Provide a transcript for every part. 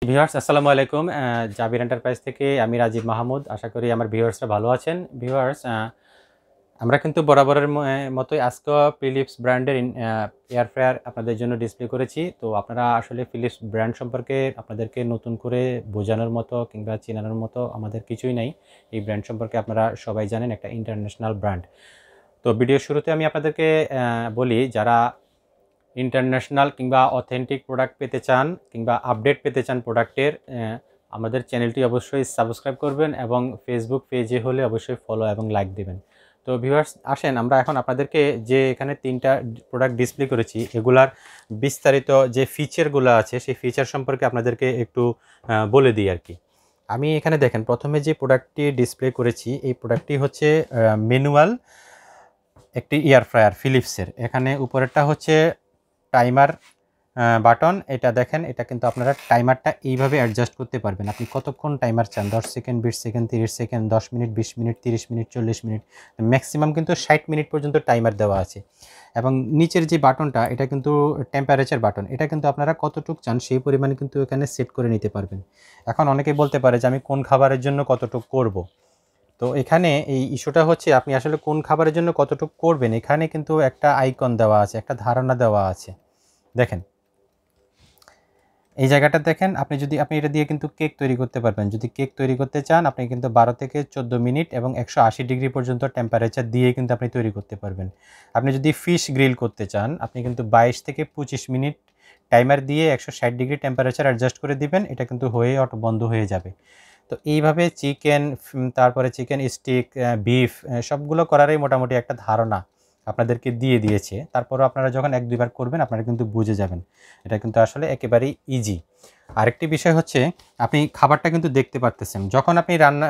Viewers আসসালামু আলাইকুম। জাবির enterprise থেকে আমি রাজীব মাহমুদ। আশা করি আমার ভিউয়ার্সরা ভালো আছেন। ভিউয়ার্স আমরা কিন্তু বরাবরের মতোই আজকেও ফিলিপস ব্র্যান্ডের এয়ার ফ্রায়ার আপনাদের জন্য ডিসপ্লে করেছি। তো আপনারা আসলে ফিলিপস ব্র্যান্ড সম্পর্কে আপনাদেরকে নতুন করে বোঝানোর মতো কিংবা চেনানোর মতো আমাদের কিছুই নাই। এই ব্র্যান্ড সম্পর্কে আপনারা সবাই জানেন, একটা ইন্টারন্যাশনাল ব্র্যান্ড। তো ভিডিওর শুরুতে আমি আপনাদেরকে বলি, যারা ইন্টারন্যাশনাল কিংবা অথেন্টিক প্রোডাক্ট পেতে চান কিংবা আপডেট পেতে চান প্রোডাক্টের, আমাদের চ্যানেলটি অবশ্যই সাবস্ক্রাইব করবেন এবং ফেসবুক পেজে হলে অবশ্যই ফলো এবং লাইক দেবেন। তো ভিউয়ার্স আসেন আমরা এখন আপনাদেরকে যে এখানে 3টা প্রোডাক্ট ডিসপ্লে করেছি এগুলার বিস্তারিত যে ফিচারগুলো আছে সেই ফিচার সম্পর্কে আপনাদেরকে একটু বলে দিই আর কি। আমি এখানে দেখেন প্রথমে যে প্রোডাক্টটি ডিসপ্লে করেছি এই প্রোডাক্টটি হচ্ছে ম্যানুয়াল একটি এয়ার ফ্রায়ার ফিলিপসের। এখানে উপরেরটা হচ্ছে টাইমার বাটন। এটা দেখেন, এটা কিন্তু আপনারা টাইমারটা এইভাবে অ্যাডজাস্ট করতে পারবেন। আপনি কতক্ষণ টাইমার চান, 10 second, 20 second, 30 second, 10 minute, 20 minute, 30 minute, 40 minute, maximum কিন্তু 60 মিনিট পর্যন্ত টাইমার দেওয়া আছে। এবং নিচের যে বাটনটা এটা কিন্তু টেম্পারেচার বাটন, এটা কিন্তু আপনারা কতটুকু চান সেই পরিমাণে কিন্তু এখানে সেট করে নিতে পারবেন। এখন অনেকেই বলতে পারে যে আমি কোন খাবারের জন্য কতটুকু করব। তো এখানে এই ইস্যুটা হচ্ছে আপনি আসলে কোন খাবারের জন্য কতটুকু করবেন এখানে কিন্তু একটা আইকন দেওয়া আছে, একটা ধারণা দেওয়া আছে। দেখেন এই জায়গাটা দেখেন, আপনি এটা দিয়ে কিন্তু কেক তৈরি করতে পারবেন। যদি কেক তৈরি করতে চান আপনি কিন্তু 12 থেকে 14 মিনিট এবং 180 ডিগ্রি পর্যন্ত টেম্পারেচার দিয়ে কিন্তু আপনি তৈরি করতে পারবেন। আপনি যদি ফিশ গ্রিল করতে চান আপনি কিন্তু 22 থেকে 25 মিনিট টাইমার দিয়ে 160 ডিগ্রি টেম্পারেচার অ্যাডজাস্ট করে দিবেন, এটা কিন্তু হয়ে অটো বন্ধ হয়ে যাবে। তো এইভাবে চিকেন, তারপরে চিকেন স্টিক, বিফ সবগুলো করারই মোটামুটি একটা ধারণা আপনাদেরকে দিয়ে দিয়েছে। তারপরও আপনারা যখন 1-2 বার করবেন আপনারা কিন্তু বুঝে যাবেন, এটা কিন্তু আসলে একেবারেই ইজি। আরেকটি বিষয় হচ্ছে আপনি খাবারটা কিন্তু দেখতে পারতেছেন। যখন আপনি রান্না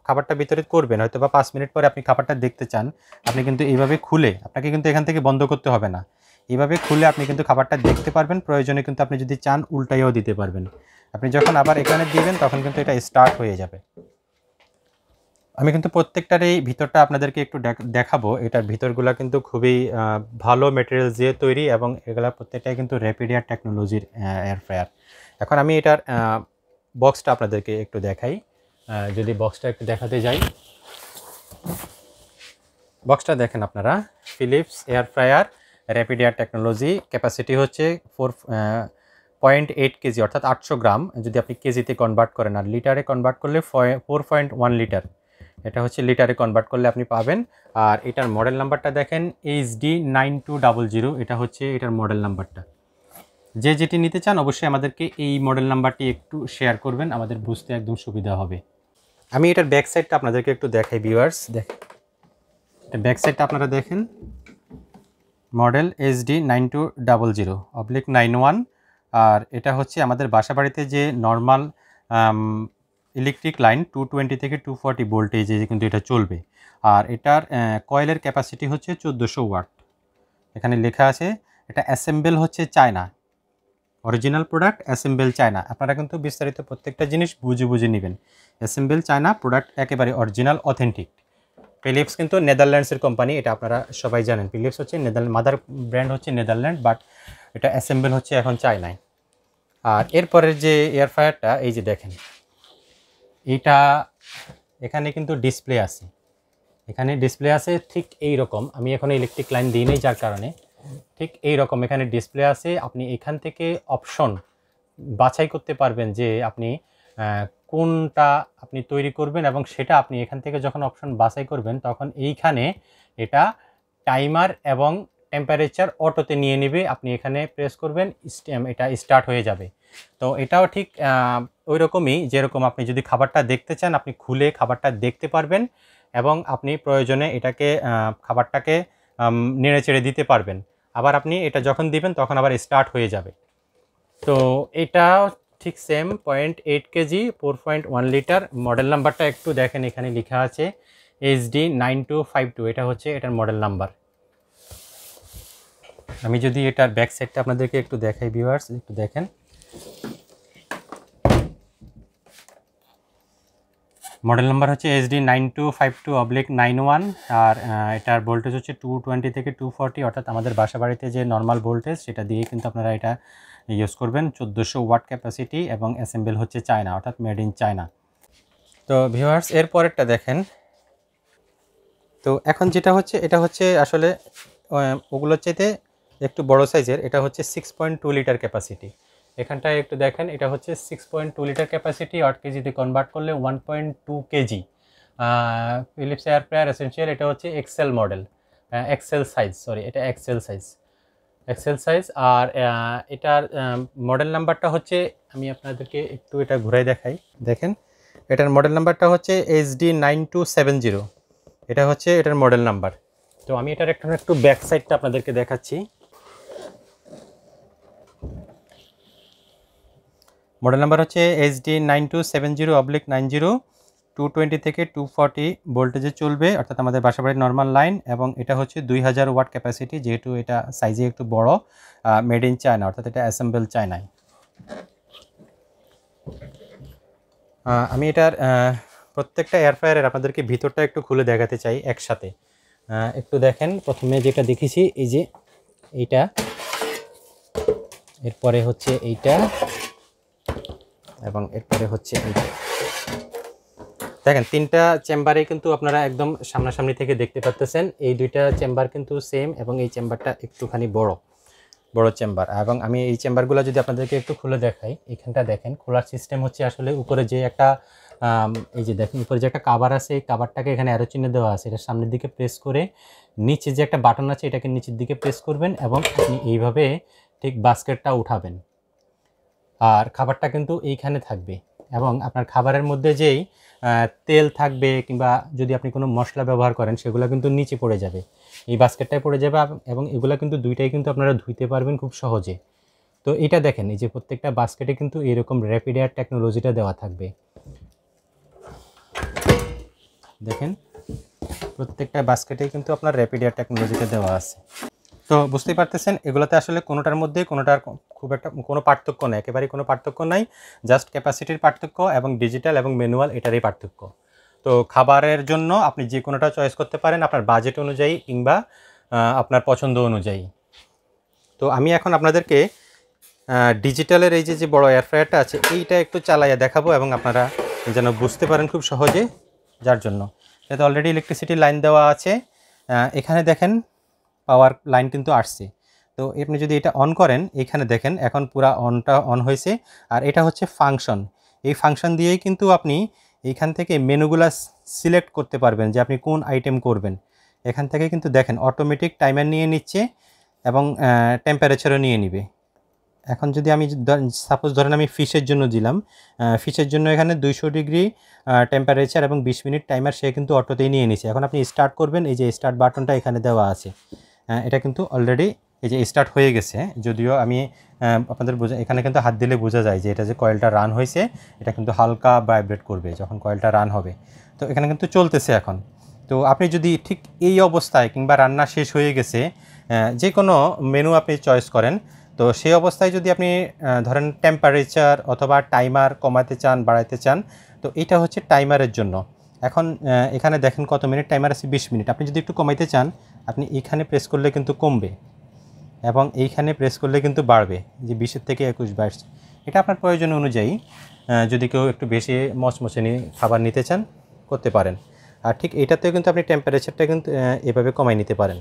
খাবারটা ভিতরে করবেন, হয়তো বা 5 মিনিট পরে আপনি খাবারটা দেখতে চান, আপনি কিন্তু এইভাবে খুলে, আপনাকে কিন্তু এখান থেকে বন্ধ করতে হবে না, এইভাবে খুলে আপনি কিন্তু খাবারটা দেখতে পারবেন। প্রয়োজনে কিন্তু আপনি যদি চান উল্টাইও দিতে পারবেন। আপনি যখন আবার এখানে দিবেন তখন কিন্তু এটা স্টার্ট হয়ে যাবে। আমি কিন্তু প্রত্যেকটারই ভিতরটা আপনাদেরকে একটু দেখাবো। এটার ভিতরগুলো কিন্তু খুবই ভালো ম্যাটেরিয়াল দিয়ে তৈরি এবং এগুলা প্রত্যেকটাই কিন্তু র্যাপিড এয়ার টেকনোলজির এয়ার ফ্রায়ার। এখন আমি এটার বক্সটা আপনাদেরকে একটু দেখাই। যদি বক্সটা একটু দেখাতে যাই, বক্সটা দেখেন আপনারা, Philips air fryer rapid air technology. Capacity হচ্ছে 4.8 কেজি অর্থাৎ 800 গ্রাম যদি আপনি কেজিতে কনভার্ট করেন, আর লিটারে কনভার্ট করলে 4.1 লিটার। এটা হচ্ছে লিটারে কনভার্ট করলে আপনি পাবেন। আর এটার মডেল নাম্বারটা দেখেন HD9200, এটা হচ্ছে এটার মডেল নাম্বারটা। যে যেটি নিতে চান অবশ্যই আমাদেরকে এই মডেল নাম্বারটি একটু শেয়ার করবেন, আমাদের বুঝতে একদম সুবিধা হবে। আমি এটার ব্যাক সাইডটা আপনাদেরকে একটু দেখাই ভিউয়ার্স। দেখেন এটা ব্যাক সাইডটা আপনারা দেখেন, মডেল HD9200/91। আর এটা হচ্ছে আমাদের বাসাবাড়িতে যে নর্মাল ইলেকট্রিক লাইন 220 থেকে 240 ভোল্টেজে কিন্তু এটা চলবে। আর এটার কয়েলের ক্যাপাসিটি হচ্ছে 1400 ওয়াট। এখানে লেখা আছে এটা অ্যাসেম্বল হচ্ছে China, original product assemble China. আপনারা কিন্তু বিস্তারিত প্রত্যেকটা জিনিস বুঝে বুঝে নেবেন। অ্যাসেম্বল চায়না, প্রোডাক্ট একেবারে অরিজিনাল অথেন্টিক। ফিলিপস কিন্তু নেদারল্যান্ডসের কোম্পানি, এটা আপনারা সবাই জানেন। ফিলিপস হচ্ছে মাদার ব্র্যান্ড হচ্ছে নেদারল্যান্ড, বাট এটা অ্যাসেম্বল হচ্ছে এখন চায়নায়। আর এরপরের যে এয়ার ফ্রায়ারটা এই যে দেখেন, এইটা এখানে কিন্তু ডিসপ্লে আছে, এখানে ডিসপ্লে আছে ঠিক এই রকম। আমি এখন ইলেকট্রিক লাইন দিই নেই যার কারণে ঠিক এই রকম এখানে ডিসপ্লে আছে। আপনি এখান থেকে অপশন বাছাই করতে পারবেন যে আপনি কোনটা আপনি তৈরি করবেন, এবং সেটা আপনি এখান থেকে যখন অপশন বাছাই করবেন তখন এইখানে এটা টাইমার এবং টেম্পারেচার অটোতে নিয়ে নেবে। আপনি এখানে প্রেস করবেন, এটা স্টার্ট হয়ে যাবে। তো এটাও ঠিক ওই রকমই, যেরকম আপনি যদি খাবারটা দেখতে চান আপনি খুলে খাবারটা দেখতে পারবেন এবং আপনি প্রয়োজনে এটাকে খাবারটাকে নেড়ে চেড়ে দিতে পারবেন। আবার আপনি এটা যখন দিবেন তখন আবার স্টার্ট হয়ে যাবে। তো এটা ঠিক সেম 0.8 কেজি 4.1 লিটার। মডেল নাম্বারটা একটু দেখেন, এখানে লেখা আছে HD9252, এটা হচ্ছে এটার মডেল নাম্বার। আমি যদি এটার ব্যাক সাইডটা আপনাদেরকে একটু দেখাই ভিউয়ার্স, একটু দেখেন। মডেল নাম্বার হচ্ছে HD9252/91। আর এটার ভোল্টেজ হচ্ছে 220 থেকে 240, অর্থাৎ আমাদের বাসা বাড়িতে যে নর্মাল ভোল্টেজ সেটা দিয়ে কিন্তু আপনারা এটা ইউজ করবেন। 1400 ওয়াট ক্যাপাসিটি এবং অ্যাসেম্বল হচ্ছে চায়না, অর্থাৎ মেড ইন চায়না। তো ভিউয়ার্স এর পরেরটা দেখেন। তো এখন যেটা হচ্ছে এটা হচ্ছে আসলে ওগুলোর চাইতে একটু বড় সাইজের। এটা হচ্ছে 6.2 লিটার ক্যাপাসিটি। এখানটায় একটু দেখেন, এটা হচ্ছে 6.2 লিটার ক্যাপাসিটি, 8 কেজিতে কনভার্ট করলে 1.2 KG. Philips air fryer essential, এটা হচ্ছে XL model, XL size, sorry এটা এক্সেল সাইজ, এক্সেল সাইজ। আর এটার মডেল নাম্বারটা হচ্ছে, আমি আপনাদেরকে একটু এটা ঘুরাই দেখাই। দেখেন এটার মডেল নাম্বারটা হচ্ছে HD9270, এটা হচ্ছে এটার মডেল নাম্বার। তো আমি এটার একটু ব্যাক সাইডটা আপনাদেরকে দেখাচ্ছি। মডেল নাম্বার হচ্ছে HD9270/90, 220 থেকে 240 ভোল্টেজে চলবে, অর্থাৎ আমাদের বাসাবাড়ির নর্মাল লাইন। এবং এটা হচ্ছে 2000 ওয়াট ক্যাপাসিটি, যেহেতু এটা সাইজে একটু বড়, মেড ইন চায়না, অর্থাৎ এটা অ্যাসেম্বল চায়নায়। আমি এটার প্রত্যেকটা এয়ার ফ্রায়ারের আপনাদেরকে ভিতরটা একটু খুলে দেখাতে চাই একসাথে। একটু দেখেন, প্রথমে যেটা দেখেছি এই যে এইটা, এরপরে হচ্ছে এইটা, এবং এরপরে হচ্ছে এইটা। দেখেন তিনটা চেম্বারে কিন্তু আপনারা একদম সামনাসামনি থেকে দেখতে পাচ্ছেন। এই দুইটা চেম্বার কিন্তু সেম, এবং এই চেম্বারটা একটুখানি বড় চেম্বার। এবং আমি এই চেম্বারগুলো যদি আপনাদেরকে একটু খুলে দেখাই, এখানটা দেখেন খোলার সিস্টেম হচ্ছে আসলে উপরে যে একটা এই যে দেখেন উপরে যে একটা কাভার আছে, এই কাভারটাকে এখানে অ্যারো চিহ্ন দেওয়া আছে, এটা সামনের দিকে প্রেস করে নিচে যে একটা বাটন আছে এটাকে নিচের দিকে প্রেস করবেন, এবং আপনি এইভাবে ঠিক বাস্কেটটা উঠাবেন। আর খাবারটা কিন্তু এইখানে থাকবে, এবং আপনার খাবারের মধ্যে যেই তেল থাকবে কিংবা যদি আপনি কোনো মশলা ব্যবহার করেন সেগুলো কিন্তু নিচে পড়ে যাবে, এই বাস্কেটটায় পড়ে যাবে। এবং এগুলো কিন্তু দুইটাই কিন্তু আপনারা ধুইতে পারবেন খুব সহজে। তো এটা দেখেন, এই যে প্রত্যেকটা বাস্কেটে কিন্তু এরকম র্যাপিড এয়ার টেকনোলজিটা দেওয়া থাকবে। দেখেন প্রত্যেকটা বাস্কেটেই কিন্তু আপনার র্যাপিড এয়ার টেকনোলজিটা দেওয়া আছে। তো বুঝতেই পারতেছেন এগুলোতে আসলে কোনোটার মধ্যে কোনোটার খুব একটা কোনো পার্থক্য নেই, একেবারেই কোনো পার্থক্য নাই। জাস্ট ক্যাপাসিটির পার্থক্য এবং ডিজিটাল এবং ম্যানুয়াল এটারই পার্থক্য। তো খাবারের জন্য আপনি যে কোনোটা চয়েস করতে পারেন আপনার বাজেট অনুযায়ী কিংবা আপনার পছন্দ অনুযায়ী। তো আমি এখন আপনাদেরকে ডিজিটালের এই যে বড় এয়ার ফ্রায়ারটা আছে এইটা একটু চালাইয়া দেখাবো, এবং আপনারা যেন বুঝতে পারেন খুব সহজে। যার জন্য এতে অলরেডি ইলেকট্রিসিটি লাইন দেওয়া আছে, এখানে দেখেন পাওয়ার লাইন কিন্তু আসছে। তো আপনি যদি এটা অন করেন, এখানে দেখেন এখন পুরা অন হয়েছে। আর এটা হচ্ছে ফাংশন, এই ফাংশন দিয়েই কিন্তু আপনি এইখান থেকে মেনুগুলা সিলেক্ট করতে পারবেন যে আপনি কোন আইটেম করবেন। এখান থেকে কিন্তু দেখেন অটোমেটিক টাইমার নিয়ে নিচ্ছে এবং টেম্পারেচারও নিয়ে নিবে। এখন যদি আমি সাপোজ ধরেন আমি ফিশের জন্য দিলাম, ফিশের জন্য এখানে 200 ডিগ্রি টেম্পারেচার এবং 20 মিনিট টাইমার সে কিন্তু অটোতেই নিয়ে নিছে। এখন আপনি স্টার্ট করবেন, এই যে স্টার্ট বাটনটা এখানে দেওয়া আছে, এটা কিন্তু অলরেডি এই যে স্টার্ট হয়ে গেছে। যদিও আমি আপনাদের এখানে কিন্তু হাত দিলে বোঝা যায় যে এটা যে কয়েলটা রান হয়েছে, এটা কিন্তু হালকা ভাইব্রেট করবে যখন কয়েলটা রান হবে। তো এখানে কিন্তু চলতেছে এখন। তো আপনি যদি ঠিক এই অবস্থায় কিংবা রান্না শেষ হয়ে গেছে, যে কোনো মেনু আপনি চয়েস করেন, তো সেই অবস্থায় যদি আপনি ধরেন টেম্পারেচার অথবা টাইমার কমাতে চান বাড়াইতে চান, তো এটা হচ্ছে টাইমারের জন্য। এখন এখানে দেখেন কত মিনিট টাইমার আছে, 20 মিনিট। আপনি যদি একটু কমাইতে চান আপনি এইখানে প্রেস করলে কিন্তু কমবে, এবং এইখানে প্রেস করলে কিন্তু বাড়বে, যে 20 থেকে 21, 22। এটা আপনার প্রয়োজন অনুযায়ী, যদি কেউ একটু বেশি মচমচে খাবার নিতে চান করতে পারেন। আর ঠিক এইটাতেও কিন্তু আপনি টেম্পারেচারটা কিন্তু এভাবে কমাই নিতে পারেন।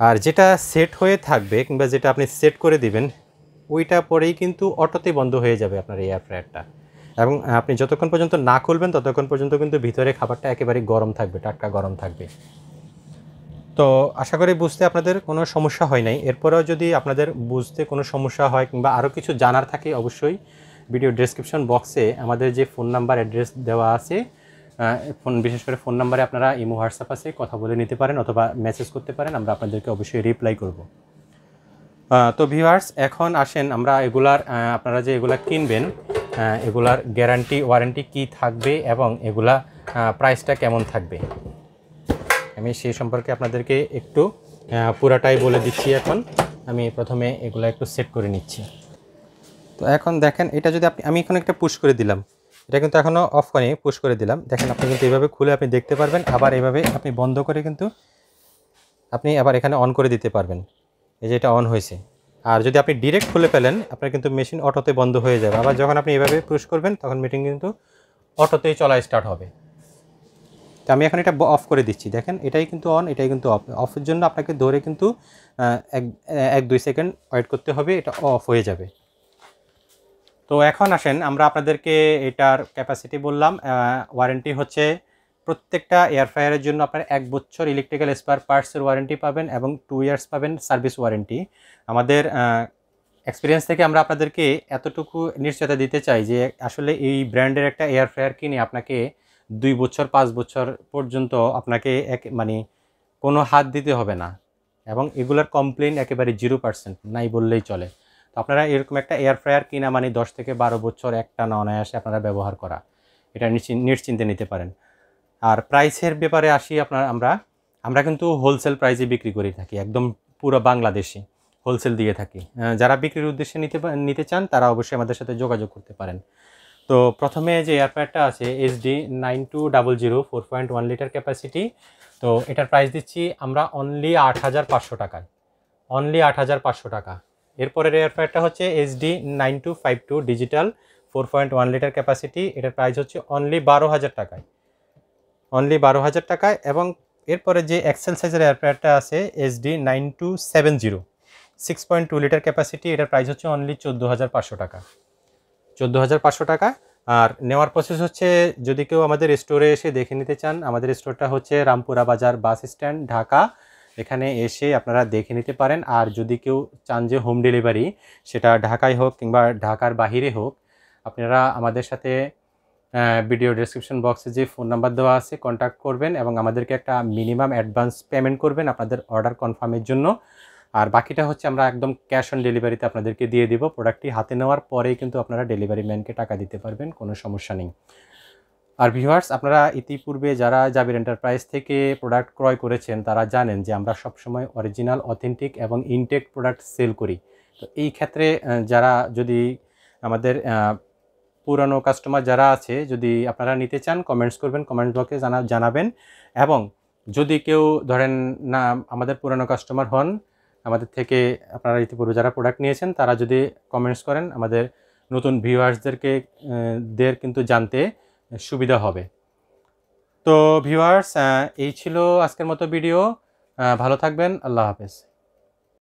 আর যেটা সেট হয়ে থাকবে কিংবা যেটা আপনি সেট করে দিবেন ওইটা পরেই কিন্তু অটোতে বন্ধ হয়ে যাবে আপনার এই এয়ার ফ্রায়ারটা। এবং আপনি যতক্ষণ পর্যন্ত না খুলবেন ততক্ষণ পর্যন্ত কিন্তু ভিতরে খাবারটা একেবারে গরম থাকবে, টাটকা গরম থাকবে। তো আশা করি বুঝতে আপনাদের কোনো সমস্যা হয় নাই। এরপরেও যদি আপনাদের বুঝতে কোনো সমস্যা হয় কিংবা আরও কিছু জানার থাকে, অবশ্যই ভিডিও ডেসক্রিপশন বক্সে আমাদের যে ফোন নাম্বার অ্যাড্রেস দেওয়া আছে, বিশেষ করে ফোন নাম্বারে আপনারা ইমো হোয়াটসঅ্যাপ আছে, কথা বলে নিতে পারেন অথবা মেসেজ করতে পারেন, আমরা আপনাদেরকে অবশ্যই রিপ্লাই করব। তো ভিউয়ার্স এখন আসেন আমরা এগুলার আপনারা যে এগুলা কিনবেন এগুলার গ্যারান্টি ওয়ারেন্টি কি থাকবে এবং এগুলা প্রাইসটা কেমন থাকবে, আমি সেই সম্পর্কে আপনাদেরকে একটু পুরাটাই বলে দিচ্ছি। এখন আমি প্রথমে এগুলো একটু সেট করে নিচ্ছি। তো এখন দেখেন এটা যদি আমি এখন একটা পুশ করে দিলাম, এটা কিন্তু এখনও অফ করে পুশ করে দিলাম। দেখেন আপনি কিন্তু এইভাবে খুলে আপনি দেখতে পারবেন, আবার এইভাবে আপনি বন্ধ করে কিন্তু আপনি আবার এখানে অন করে দিতে পারবেন। এই যে এটা অন হয়েছে, আর যদি আপনি ডিরেক্ট খুলে ফেলেন আপনার কিন্তু মেশিন অটোতে বন্ধ হয়ে যাবে। আবার যখন আপনি এভাবে পুশ করবেন তখন মেশিন কিন্তু অটোতেই চলা স্টার্ট হবে। তো আমি এখন এটা অফ করে দিচ্ছি, দেখেন এটাই কিন্তু অন, এটাই কিন্তু অফ। অফের জন্য আপনাকে ধরে কিন্তু 1-2 সেকেন্ড ওয়েট করতে হবে, এটা অফ হয়ে যাবে। তো এখন আসেন আমরা আপনাদেরকে এটার ক্যাপাসিটি বললাম। ওয়ারেন্টি হচ্ছে প্রত্যেকটা এয়ার ফ্রায়ারের জন্য আপনার 1 বছর ইলেকট্রিক্যাল স্পেয়ার পার্টসের ওয়ারেন্টি পাবেন এবং 2 ইয়ার্স পাবেন সার্ভিস ওয়ারেন্টি। আমাদের এক্সপিরিয়েন্স থেকে আমরা আপনাদেরকে এতটুকু নিশ্চয়তা দিতে চাই যে আসলে এই ব্র্যান্ডের একটা এয়ার ফ্রায়ার কিনে আপনাকে 2 বছর 5 বছর পর্যন্ত আপনাকে মানে কোনো হাত দিতে হবে না, এবং এগুলার কমপ্লেন একেবারে 0% নাই বললেই চলে। তো আপনারা এরকম একটা এয়ার ফ্রায়ার কিনা মানে 10 থেকে 12 বছর একটানা অনায়াসে আপনারা ব্যবহার করা, এটা নিশ্চিন্তে নিতে পারেন। আর প্রাইসের ব্যাপারে আসি, আমরা কিন্তু হোলসেল প্রাইসে বিক্রি করে থাকি, একদম পুরো বাংলাদেশে হোলসেল দিয়ে থাকি। যারা বিক্রির উদ্দেশ্যে নিতে চান তারা অবশ্যই আমাদের সাথে যোগাযোগ করতে পারেন। তো প্রথমে যে এয়ার ফ্রায়ারটা আছে HD 9200 4.1 লিটার ক্যাপাসিটি, তো এটার প্রাইস দিচ্ছি আমরা অনলি 8500 টাকায়, অনলি 8500 টাকা। এরপরের এয়ার ফ্রায়ারটা হচ্ছে HD 9252 ডিজিটাল 4.1 লিটার ক্যাপাসিটি, এটার প্রাইস হচ্ছে অনলি 12000 টাকায়, অনলি 12000 টাকায়। এবং এরপরে যে এক্সেল সাইজের এয়ার ফ্রায়ারটা আছে HD 9270 6.2 লিটার ক্যাপাসিটি, এটার প্রাইস হচ্ছে অনলি 14500 টাকা, 14500 টাকা। আর নেওয়ার প্রসেস হচ্ছে যদি কেউ আমাদের স্টোরে এসে দেখে নিতে চান, আমাদের স্টোরটা হচ্ছে রামপুরা বাজার বাস স্ট্যান্ড ঢাকা, এখানে এসে আপনারা দেখে নিতে পারেন। আর যদি কেউ চান যে হোম ডেলিভারি, সেটা ঢাকায় হোক কিংবা ঢাকার বাহিরে হোক, আপনারা আমাদের সাথে ভিডিও ডেসক্রিপশন বক্সে যে ফোন নাম্বার দেওয়া আছে কন্ট্যাক্ট করবেন এবং আমাদেরকে একটা মিনিমাম অ্যাডভান্স পেমেন্ট করবেন আপনাদের অর্ডার কনফার্মের জন্য। আর বাকিটা হচ্ছে আমরা একদম ক্যাশ অন ডেলিভারিতে আপনাদেরকে দিয়ে দিব। প্রোডাক্টটি হাতে নেওয়ার পরেই কিন্তু আপনারা ডেলিভারি ম্যানকে টাকা দিতে পারবেন, কোনো সমস্যা নেই। আর ভিউয়ার্স, আপনারা ইতিপূর্বে যারা জাবির এন্টারপ্রাইজ থেকে প্রোডাক্ট ক্রয় করেছেন তারা জানেন যে আমরা সবসময় অরিজিনাল, অথেন্টিক এবং ইনটেক প্রোডাক্ট সেল করি। তো এই ক্ষেত্রে যারা যদি আমাদের পুরানো কাস্টমার যারা আছে, যদি আপনারা নিতে চান কমেন্টস করবেন, কমেন্ট বক্সে জানাবেন। এবং যদি কেউ ধরেন না আমাদের পুরানো কাস্টমার হন, আমাদের থেকে আপনারা ইতিপূর্বে যারা প্রোডাক্ট নিয়েছেন তারা যদি কমেন্টস করেন, আমাদের নতুন ভিউয়ার্সদেরকে কিন্তু জানতে সুবিধা হবে। তো ভিউয়ার্স, এই ছিল আজকের মতো ভিডিও। ভালো থাকবেন, আল্লাহ হাফেজ।